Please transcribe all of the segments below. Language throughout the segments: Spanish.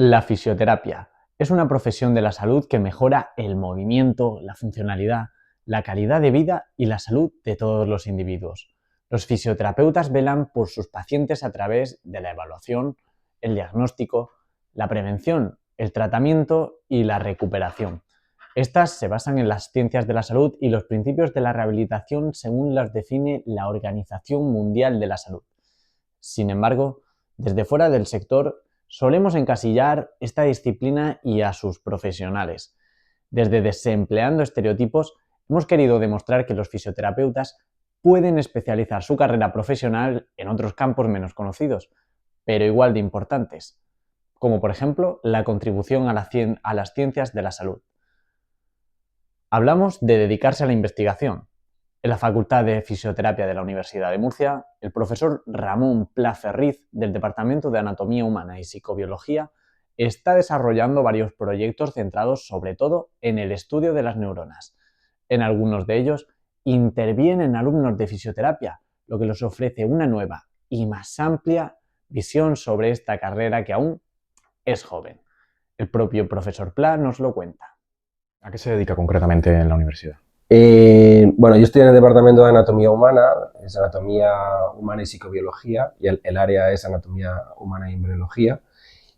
La fisioterapia es una profesión de la salud que mejora el movimiento, la funcionalidad, la calidad de vida y la salud de todos los individuos. Los fisioterapeutas velan por sus pacientes a través de la evaluación, el diagnóstico, la prevención, el tratamiento y la recuperación. Estas se basan en las ciencias de la salud y los principios de la rehabilitación según las define la Organización Mundial de la Salud. Sin embargo, desde fuera del sector, solemos encasillar esta disciplina y a sus profesionales. Desde Desempleando Estereotipos, hemos querido demostrar que los fisioterapeutas pueden especializar su carrera profesional en otros campos menos conocidos, pero igual de importantes, como por ejemplo la contribución a las ciencias de la salud. Hablamos de dedicarse a la investigación. En la Facultad de Fisioterapia de la Universidad de Murcia, el profesor Ramón Pla Ferriz, del Departamento de Anatomía Humana y Psicobiología, está desarrollando varios proyectos centrados sobre todo en el estudio de las neuronas. En algunos de ellos intervienen alumnos de fisioterapia, lo que les ofrece una nueva y más amplia visión sobre esta carrera que aún es joven. El propio profesor Pla nos lo cuenta. ¿A qué se dedica concretamente en la universidad? Bueno, yo estoy en el departamento de anatomía humana, es anatomía humana y psicobiología, y el área es anatomía humana y embriología,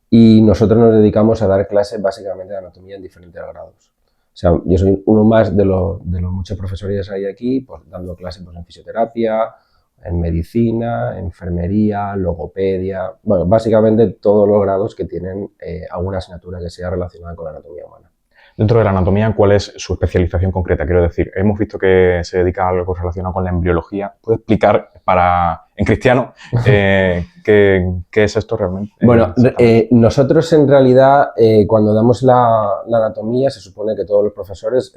y nosotros nos dedicamos a dar clases básicamente de anatomía en diferentes grados. O sea, yo soy uno más de los muchos profesores que hay aquí, pues dando clases pues, en fisioterapia, en medicina, enfermería, logopedia, bueno, básicamente todos los grados que tienen alguna asignatura que sea relacionada con la anatomía humana. Dentro de la anatomía, ¿cuál es su especialización concreta? Quiero decir, hemos visto que se dedica a algo relacionado con la embriología. ¿Puede explicar en cristiano qué es esto realmente? Bueno, nosotros en realidad cuando damos la anatomía se supone que todos los profesores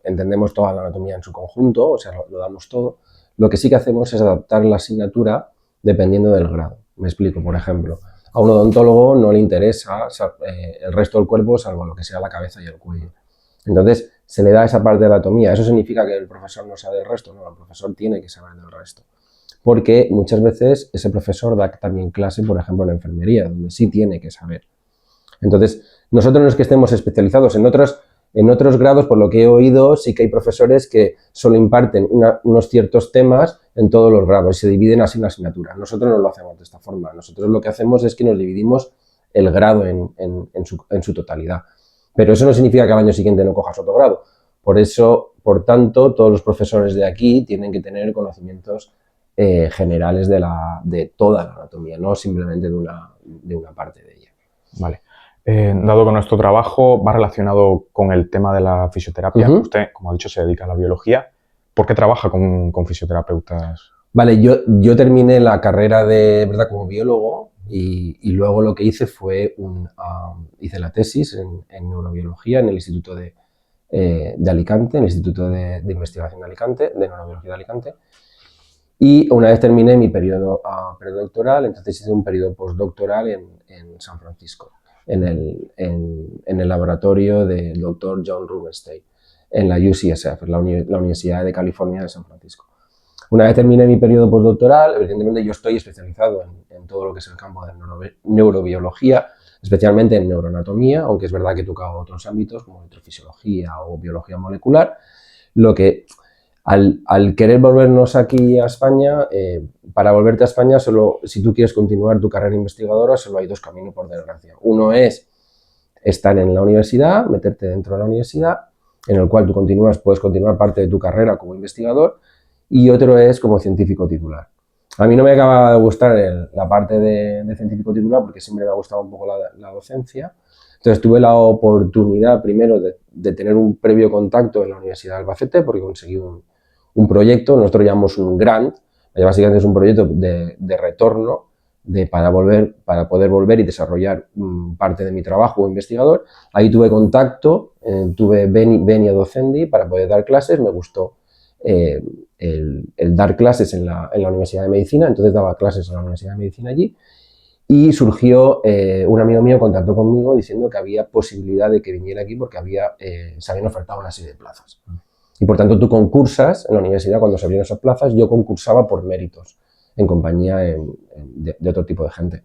entendemos toda la anatomía en su conjunto, o sea, lo damos todo. Lo que sí que hacemos es adaptar la asignatura dependiendo del grado. Me explico, por ejemplo. A un odontólogo no le interesa el resto del cuerpo salvo lo que sea la cabeza y el cuello. Entonces, se le da esa parte de anatomía. ¿Eso significa que el profesor no sabe del resto? No, el profesor tiene que saber del resto. Porque muchas veces ese profesor da también clase, por ejemplo, en enfermería, donde sí tiene que saber. Entonces, nosotros no es que estemos especializados en otros grados, por lo que he oído, sí que hay profesores que solo imparten unos ciertos temas en todos los grados y se dividen así una asignatura. Nosotros no lo hacemos de esta forma. Nosotros lo que hacemos es que nos dividimos el grado en su totalidad. Pero eso no significa que al año siguiente no cojas otro grado. Por eso, por tanto, todos los profesores de aquí tienen que tener conocimientos generales de toda la anatomía, no simplemente de una parte de ella. Vale. Dado que nuestro trabajo va relacionado con el tema de la fisioterapia, usted, como ha dicho, se dedica a la biología. ¿Por qué trabaja con fisioterapeutas? Vale, yo terminé la carrera de verdad como biólogo y luego lo que hice fue hice la tesis en neurobiología en el Instituto de Alicante, en el Instituto de Investigación de Alicante, de Neurobiología de Alicante. Y una vez terminé mi periodo predoctoral, entonces hice un periodo postdoctoral en San Francisco, en el laboratorio del doctor John Rubenstein, en la UCSF, la Universidad de California de San Francisco. Una vez terminé mi periodo postdoctoral, evidentemente yo estoy especializado en todo lo que es el campo de neurobiología, especialmente en neuroanatomía, aunque es verdad que he tocado otros ámbitos como electrofisiología o biología molecular, lo que al querer volvernos aquí a España, para volverte a España, si tú quieres continuar tu carrera investigadora, solo hay dos caminos, por desgracia. Uno es estar en la universidad, meterte dentro de la universidad, en el cual tú puedes continuar parte de tu carrera como investigador, y otro es como científico titular. A mí no me acaba de gustar la parte de científico titular porque siempre me ha gustado un poco la docencia. Entonces tuve la oportunidad primero de tener un previo contacto en la Universidad de Albacete porque conseguí un proyecto, nosotros llamamos un grant, básicamente es un proyecto de retorno para poder volver y desarrollar parte de mi trabajo como investigador. Ahí tuve contacto, tuve venia docendi para poder dar clases, me gustó el dar clases en la Universidad de Medicina, entonces daba clases en la Universidad de Medicina allí y surgió, un amigo mío contactó conmigo diciendo que había posibilidad de que viniera aquí porque se habían ofertado una serie de plazas. Y por tanto tú concursas en la universidad cuando se abrieron esas plazas, yo concursaba por méritos en compañía de otro tipo de gente.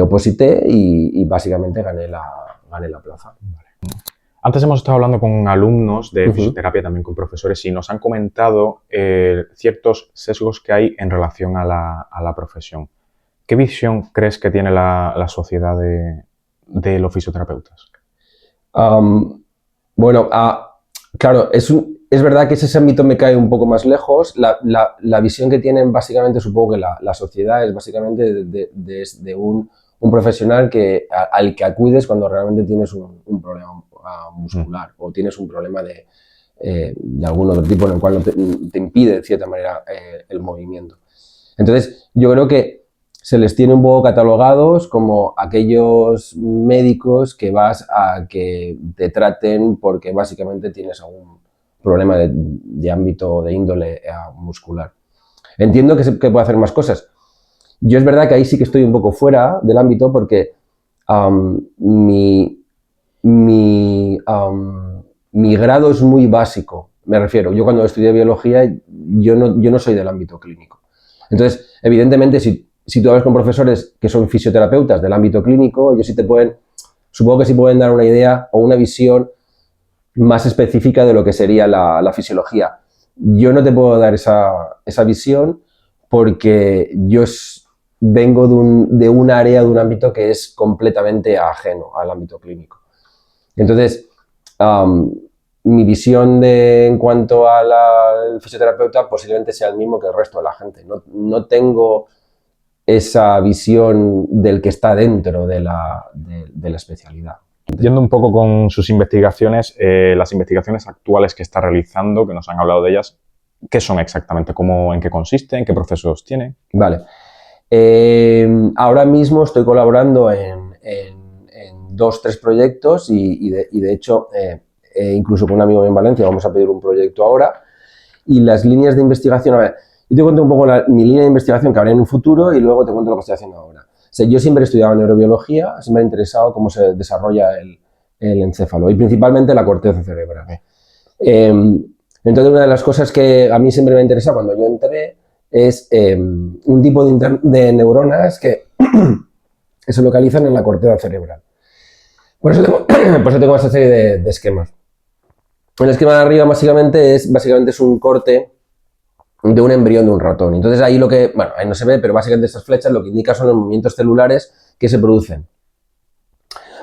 oposité y básicamente gané la plaza. Antes hemos estado hablando con alumnos de Ujú. fisioterapia, también con profesores, y nos han comentado ciertos sesgos que hay en relación a la profesión. ¿Qué visión crees que tiene la sociedad de los fisioterapeutas? Bueno, claro, es verdad que ese ámbito me cae un poco más lejos. La visión que tienen básicamente, supongo que la sociedad es básicamente de un profesional al que acudes cuando realmente tienes un problema muscular o tienes un problema de algún otro tipo en el cual no te impide, de cierta manera, el movimiento. Entonces, yo creo que se les tiene un poco catalogados como aquellos médicos que vas a que te traten porque básicamente tienes algún problema de ámbito, de índole muscular. Entiendo que puede hacer más cosas. Yo es verdad que ahí sí que estoy un poco fuera del ámbito porque mi grado es muy básico. Me refiero, yo cuando estudié biología, yo no soy del ámbito clínico. Entonces, evidentemente, si tú hablas con profesores que son fisioterapeutas del ámbito clínico, ellos supongo que sí pueden dar una idea o una visión más específica de lo que sería la fisiología. Yo no te puedo dar esa visión porque yo vengo de un área, de un ámbito que es completamente ajeno al ámbito clínico. Entonces, mi visión en cuanto al fisioterapeuta posiblemente sea el mismo que el resto de la gente. No tengo esa visión del que está dentro de la especialidad. Yendo un poco con sus investigaciones, las investigaciones actuales que está realizando, que nos han hablado de ellas, ¿qué son exactamente? ¿En qué consisten? ¿Qué procesos tienen? Vale. Ahora mismo estoy colaborando en 2-3 proyectos y de hecho, incluso con un amigo en Valencia vamos a pedir un proyecto ahora. Y las líneas de investigación, a ver, yo te cuento un poco mi línea de investigación que habrá en un futuro y luego te cuento lo que estoy haciendo ahora. O sea, yo siempre he estudiado neurobiología, siempre me ha interesado cómo se desarrolla el encéfalo y principalmente la corteza cerebral. Entonces, una de las cosas que a mí siempre me ha interesado cuando yo entré es un tipo de neuronas que se localizan en la corteza cerebral. Por eso tengo esta serie de esquemas. El esquema de arriba básicamente es un corte de un embrión de un ratón. Entonces ahí ahí no se ve, pero básicamente estas flechas lo que indican son los movimientos celulares que se producen.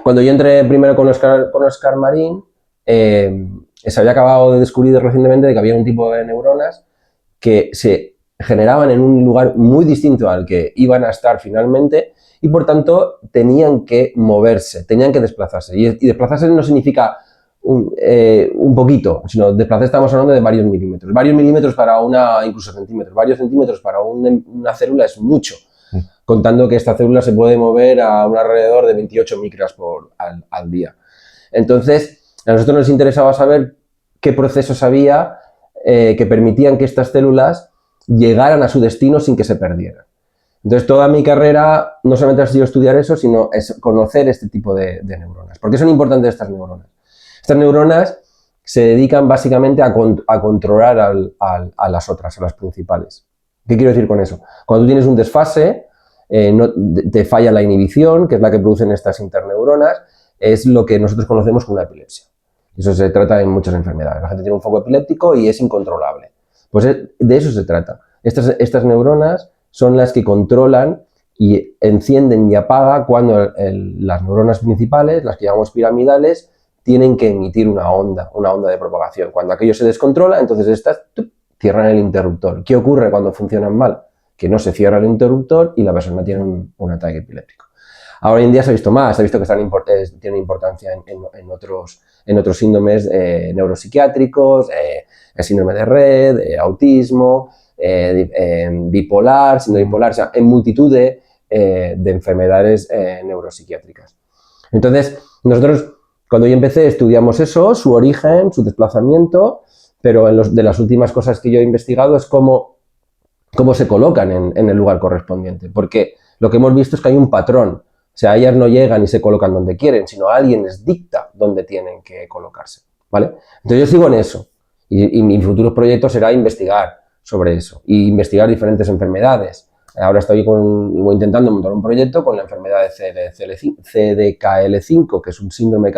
Cuando yo entré primero con Oscar Marín, se había acabado de descubrir recientemente que había un tipo de neuronas que se generaban en un lugar muy distinto al que iban a estar finalmente y por tanto tenían que moverse, tenían que desplazarse. Y desplazarse no significa un poquito, sino desplazarse estamos hablando de varios milímetros. Varios milímetros para incluso centímetros, varios centímetros para una célula es mucho, contando que esta célula se puede mover a un alrededor de 28 micras al día. Entonces, a nosotros nos interesaba saber qué procesos había que permitían que estas células llegaran a su destino sin que se perdieran. Entonces, toda mi carrera no solamente ha sido estudiar eso, sino es conocer este tipo de neuronas. ¿Por qué son importantes estas neuronas? Estas neuronas se dedican básicamente a controlar a las otras, a las principales. ¿Qué quiero decir con eso? Cuando tú tienes un desfase, te falla la inhibición, que es la que producen estas interneuronas, es lo que nosotros conocemos como una epilepsia. Eso se trata en muchas enfermedades. La gente tiene un foco epiléptico y es incontrolable. Pues de eso se trata. Estas neuronas son las que controlan y encienden y apagan cuando las neuronas principales, las que llamamos piramidales, tienen que emitir una onda de propagación. Cuando aquello se descontrola, entonces estas cierran el interruptor. ¿Qué ocurre cuando funcionan mal? Que no se cierra el interruptor y la persona tiene un ataque epiléptico. Ahora en día se ha visto más, se ha visto que tienen importancia en otros síndromes neuropsiquiátricos, el síndrome de Rett, autismo, bipolar, síndrome bipolar, o sea, en multitud de enfermedades neuropsiquiátricas. Entonces, nosotros cuando yo empecé estudiamos eso, su origen, su desplazamiento, pero de las últimas cosas que yo he investigado es cómo se colocan en el lugar correspondiente, porque lo que hemos visto es que hay un patrón. O sea, ellas no llegan y se colocan donde quieren, sino alguien les dicta dónde tienen que colocarse, ¿vale? Entonces yo sigo en eso y mi futuros proyectos será investigar sobre eso y investigar diferentes enfermedades Ahora estoy intentando montar un proyecto con la enfermedad de CDKL5, que es un síndrome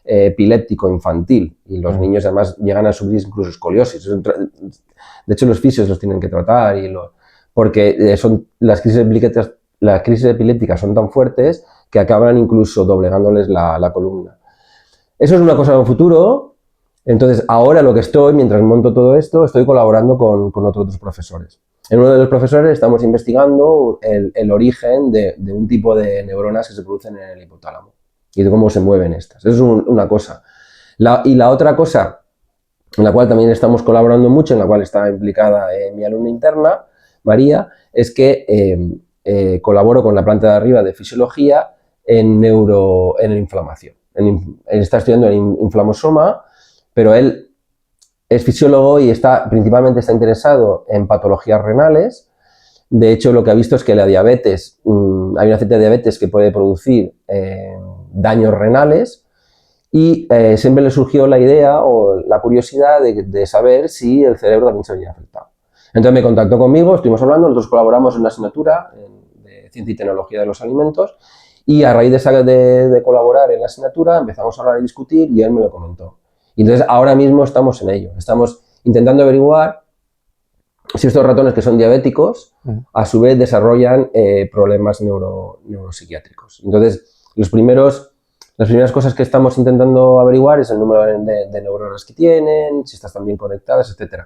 epiléptico infantil, y los niños además llegan a sufrir incluso escoliosis. De hecho, los fisios los tienen que tratar porque las crisis epilépticas son tan fuertes que acaban incluso doblegándoles la columna. Eso es una cosa de un futuro. Entonces, ahora mientras monto todo esto, estoy colaborando con otros profesores. En uno de los profesores estamos investigando el origen de un tipo de neuronas que se producen en el hipotálamo y de cómo se mueven estas. Eso es una cosa. Y la otra cosa, en la cual también estamos colaborando mucho, en la cual está implicada mi alumna interna, María, es que colaboro con la planta de arriba de fisiología en inflamación. Él está estudiando el inflamosoma, pero él es fisiólogo y principalmente está interesado en patologías renales. De hecho, lo que ha visto es que la diabetes, hay una cierta diabetes que puede producir daños renales y siempre le surgió la idea o la curiosidad de saber si el cerebro también se veía afectado. Entonces me contactó conmigo, estuvimos hablando, nosotros colaboramos en una asignatura de Ciencia y Tecnología de los Alimentos y a raíz de colaborar en la asignatura empezamos a hablar y discutir y él me lo comentó. Y entonces ahora mismo estamos en ello, estamos intentando averiguar si estos ratones que son diabéticos a su vez desarrollan problemas neuropsiquiátricos. Entonces las primeras cosas que estamos intentando averiguar es el número de neuronas que tienen, si estas están bien conectadas, etc.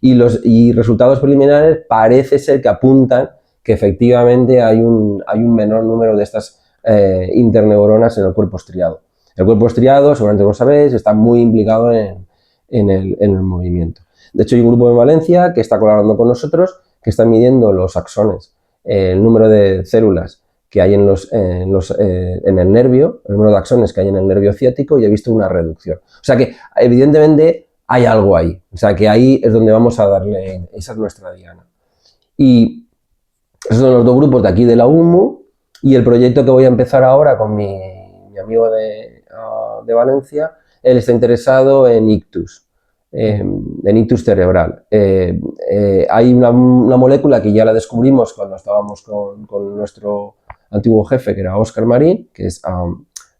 Y resultados preliminares parece ser que apuntan que efectivamente hay un menor número de estas interneuronas en el cuerpo estriado. El cuerpo estriado, seguramente lo sabéis, está muy implicado en el movimiento. De hecho, hay un grupo en Valencia que está colaborando con nosotros, que está midiendo los axones, el número de células que hay en el nervio, el número de axones que hay en el nervio ciático, y ha visto una reducción. O sea que, evidentemente, hay algo ahí. O sea que ahí es donde vamos a darle, esa es nuestra diana. Y esos son los dos grupos de aquí de la UMU, y el proyecto que voy a empezar ahora con mi amigo de Valencia, él está interesado en ictus cerebral. Hay una molécula que ya la descubrimos cuando estábamos con nuestro antiguo jefe, que era Óscar Marín, que es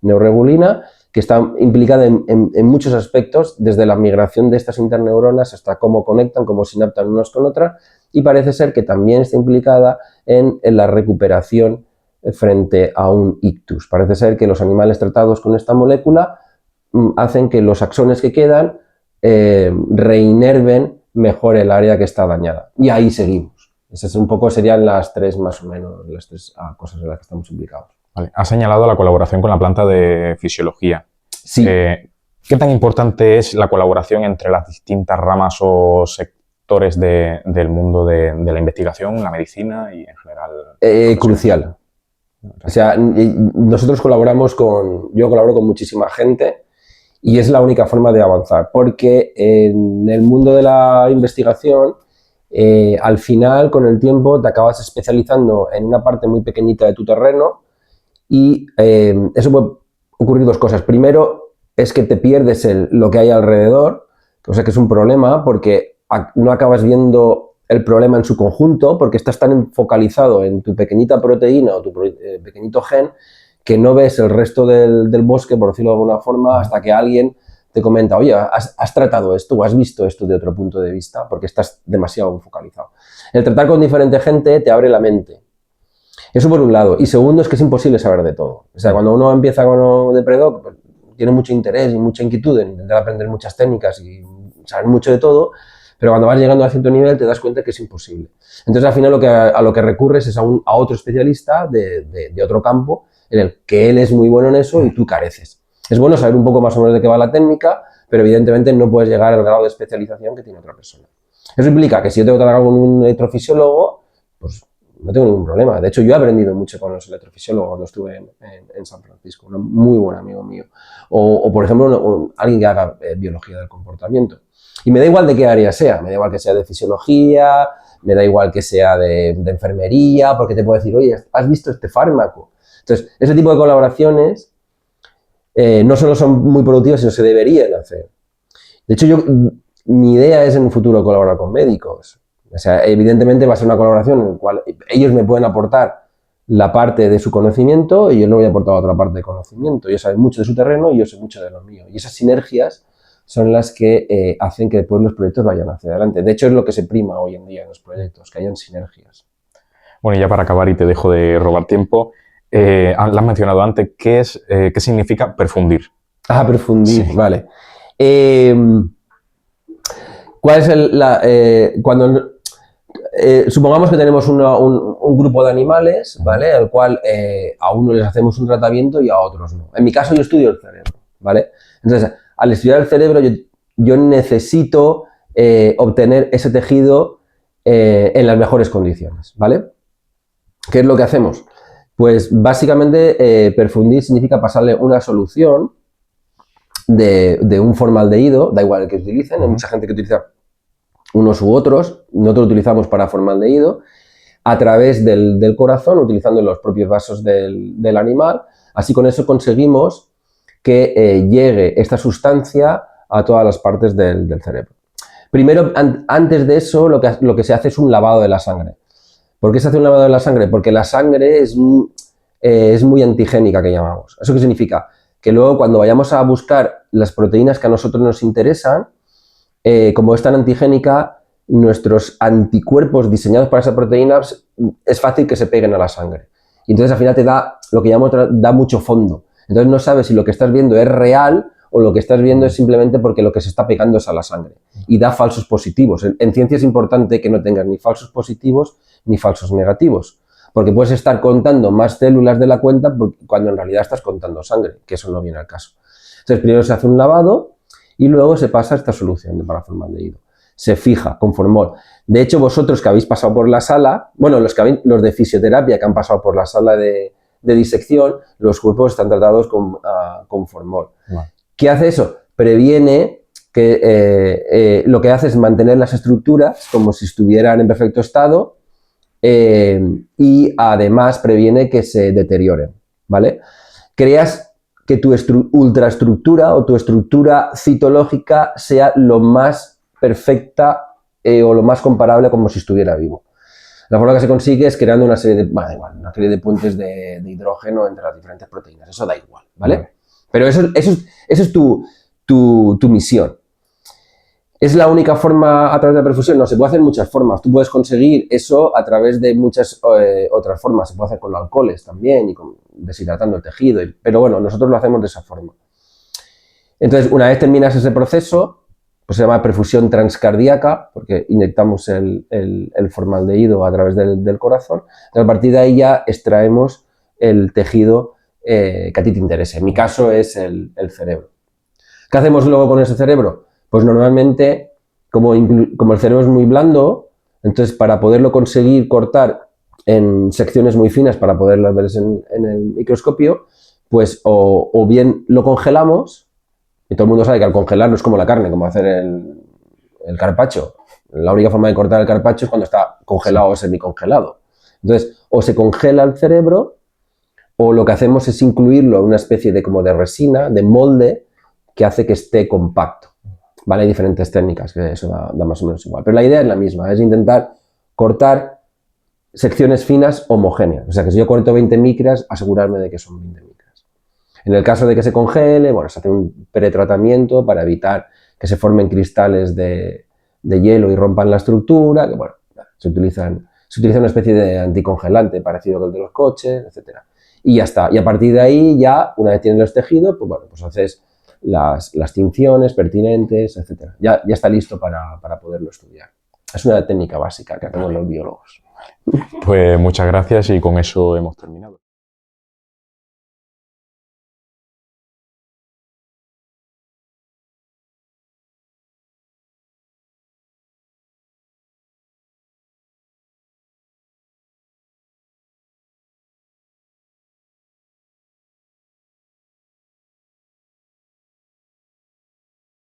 neuregulina, que está implicada en muchos aspectos, desde la migración de estas interneuronas hasta cómo conectan, cómo sinaptan unas con otras, y parece ser que también está implicada en la recuperación frente a un ictus. Parece ser que los animales tratados con esta molécula hacen que los axones que quedan reinerven mejor el área que está dañada. Y ahí seguimos. Esas serían las tres, más o menos, las tres cosas en las que estamos implicados. Vale. Has señalado la colaboración con la planta de fisiología. Sí. ¿Qué tan importante es la colaboración entre las distintas ramas o sectores del mundo de la investigación, la medicina y en general? Crucial. O sea, nosotros yo colaboro con muchísima gente y es la única forma de avanzar, porque en el mundo de la investigación, al final, con el tiempo, te acabas especializando en una parte muy pequeñita de tu terreno y eso puede ocurrir dos cosas. Primero, es que te pierdes lo que hay alrededor, o sea que es un problema porque no acabas viendo el problema en su conjunto, porque estás tan focalizado en tu pequeñita proteína o tu pequeñito gen que no ves el resto del bosque, por decirlo de alguna forma, hasta que alguien te comenta, oye, ¿has tratado esto o has visto esto de otro punto de vista? Porque estás demasiado focalizado. El tratar con diferente gente te abre la mente. Eso por un lado. Y segundo, es que es imposible saber de todo. O sea, cuando uno empieza con uno de predoc, pues, tiene mucho interés y mucha inquietud en intentar aprender muchas técnicas y saber mucho de todo, pero cuando vas llegando a cierto nivel te das cuenta que es imposible. Entonces, al final, a lo que recurres es a otro especialista de otro campo en el que él es muy bueno en eso y tú careces. Es bueno saber un poco más o menos de qué va la técnica, pero evidentemente no puedes llegar al grado de especialización que tiene otra persona. Eso implica que si yo tengo que trabajar con un electrofisiólogo, pues no tengo ningún problema. De hecho, yo he aprendido mucho con los electrofisiólogos cuando estuve en San Francisco, un muy buen amigo mío. O por ejemplo, alguien que haga biología del comportamiento. Y me da igual de qué área sea, me da igual que sea de fisiología, me da igual que sea de enfermería, porque te puedo decir, oye, ¿has visto este fármaco? Entonces, ese tipo de colaboraciones no solo son muy productivas, sino se deberían hacer. De hecho, mi idea es en un futuro colaborar con médicos. O sea, evidentemente va a ser una colaboración en la cual ellos me pueden aportar la parte de su conocimiento y yo le voy a aportar otra parte de conocimiento. Ellos saben mucho de su terreno y yo sé mucho de lo mío. Y esas sinergias son las que hacen que después los proyectos vayan hacia adelante. De hecho, es lo que se prima hoy en día en los proyectos, que hayan sinergias. Bueno, y ya para acabar y te dejo de robar tiempo, lo has mencionado antes, ¿qué significa perfundir? Ah, perfundir, Sí. vale. ¿Cuál es cuando supongamos que tenemos un grupo de animales, ¿vale? Al cual a unos les hacemos un tratamiento y a otros no. En mi caso yo estudio el cerebro, ¿vale? Entonces, al estudiar el cerebro yo necesito obtener ese tejido en las mejores condiciones, ¿vale? ¿Qué es lo que hacemos? Pues básicamente perfundir significa pasarle una solución de un formaldehído, da igual el que utilicen, hay mucha gente que utiliza unos u otros, nosotros lo utilizamos para formaldehído, a través del corazón, utilizando los propios vasos del animal. Así con eso conseguimos que llegue esta sustancia a todas las partes del cerebro. Primero, antes de eso, lo que se hace es un lavado de la sangre. ¿Por qué se hace un lavado de la sangre? Porque la sangre es muy antigénica, que llamamos. ¿Eso qué significa? Que luego cuando vayamos a buscar las proteínas que a nosotros nos interesan, como es tan antigénica, nuestros anticuerpos diseñados para esa proteína es fácil que se peguen a la sangre. Y entonces al final te da lo que llamamos, da mucho fondo. Entonces no sabes si lo que estás viendo es real o lo que estás viendo es simplemente porque lo que se está pegando es a la sangre. Y da falsos positivos. En ciencia es importante que no tengas ni falsos positivos ni falsos negativos. Porque puedes estar contando más células de la cuenta cuando en realidad estás contando sangre, que eso no viene al caso. Entonces primero se hace un lavado y luego se pasa esta solución de paraformaldehído. Se fija con formol. De hecho, vosotros que habéis pasado por la sala, bueno, los de fisioterapia que han pasado por la sala de disección, los cuerpos están tratados con formol. Wow. ¿Qué hace eso? Previene que lo que hace es mantener las estructuras como si estuvieran en perfecto estado y además previene que se deterioren, ¿vale? Creas que tu ultraestructura o tu estructura citológica sea lo más perfecta o lo más comparable como si estuviera vivo. La forma que se consigue es creando una serie de puentes de hidrógeno entre las diferentes proteínas. Eso da igual, ¿vale? Vale. Pero eso es tu misión. ¿Es la única forma a través de la perfusión? No, se puede hacer en muchas formas. Tú puedes conseguir eso a través de muchas otras formas. Se puede hacer con los alcoholes también y deshidratando el tejido. Pero bueno, nosotros lo hacemos de esa forma. Entonces, una vez terminas ese proceso, pues se llama perfusión transcardíaca, porque inyectamos el formaldehído a través del corazón. Entonces, a partir de ahí ya extraemos el tejido que a ti te interese. En mi caso es el cerebro. ¿Qué hacemos luego con ese cerebro? Pues normalmente, como el cerebro es muy blando, entonces para poderlo conseguir cortar en secciones muy finas para poderlas ver en el microscopio, pues o bien lo congelamos, y todo el mundo sabe que al congelarlo es como la carne, como hacer el carpaccio. La única forma de cortar el carpaccio es cuando está congelado o semicongelado. Entonces, o se congela el cerebro, o lo que hacemos es incluirlo en una especie de como de resina, de molde, que hace que esté compacto. ¿Vale? Hay diferentes técnicas, que eso da más o menos igual. Pero la idea es la misma, es intentar cortar secciones finas homogéneas. O sea, que si yo corto 20 micras, asegurarme de que son 20 micras. En el caso de que se congele, bueno, se hace un pretratamiento para evitar que se formen cristales de hielo y rompan la estructura, que bueno, se utiliza una especie de anticongelante parecido al de los coches, etc. Y ya está. Y a partir de ahí, ya, una vez tienes los tejidos, pues bueno, pues haces las tinciones pertinentes, etc. Ya está listo para poderlo estudiar. Es una técnica básica que hacemos los biólogos. Pues muchas gracias y con eso hemos terminado.